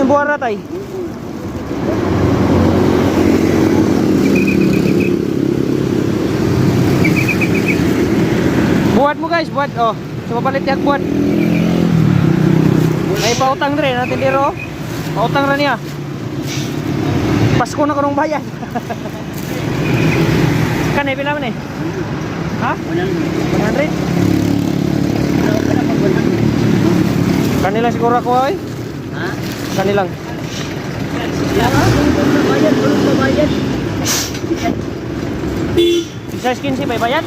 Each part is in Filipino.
yung buwan na tay? Buhat mo guys, buhat. Oh, so mapalit yung buhat. May pautang rin natin dito. Pautang rin niya. Pasko na ko nung bayan. Kan pila man eh? Ha? 100. Kanilang siguro ako ay? Ha? Kanilang. Bayad. Size 15 ba bayad?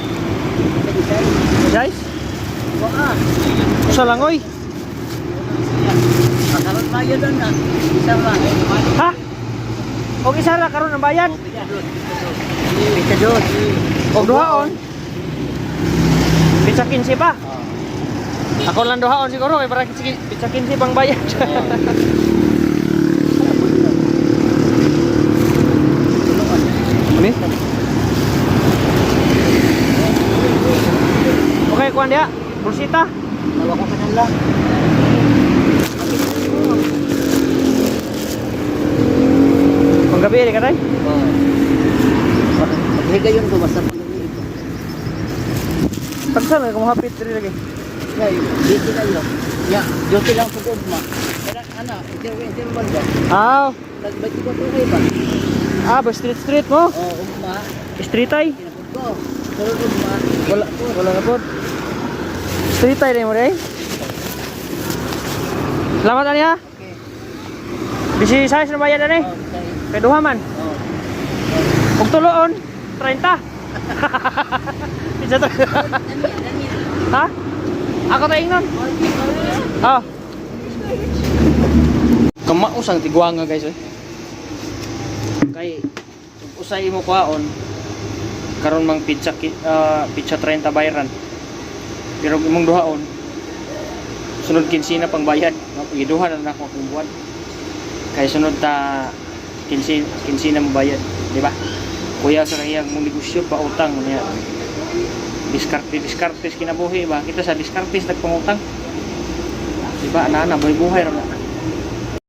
Guys? Wah. Usa lang oy. Karon bayad na. Isa lang. Ha? Og isa ra karon ang bayad. Pikadot. Og duhaon. Pizza 15 pa. Ako lang duhaon siguro kay para pizza 15 pang bayad. Ini? Okay, kuan dia. Bursita. Tawa ko kanila. Panggabi ni kanay. Oh. Maghiga yun ko basta pag Tagsan na kung hapit diri lagi. Ngay, dito na yun. Ya, dito lang pugod ma. Kada ana, ito mo ba? Ah, Nagbati ko kay ba? ba street mo? Oh, umma. Street ay. Kinapod ko. Pero umma. Wala na po. Street ay mo dai. Selamat ani ha. Okay. Bisi size na bayad ani. Oh, okay. Kay duha man. Oh. Og tuloon 30. Pizza to. Ha? Ako ta ingnon. Oh. Kamaus ang tigwanga guys eh. Kay usay mo kwaon karon mang pizza pizza 30 bayaran. Pero imong duhaon sunod 15 na pang bayad. Giduha na ako kung buwan. Kay sunod ta 15 na mo bayad, di ba? Kuya sa kaya mong negosyo pa utang niya. Diskartes kinabuhi ba? Kita sa diskartes nagpangutang. Di ba? Ana buhay-buhay ra mo.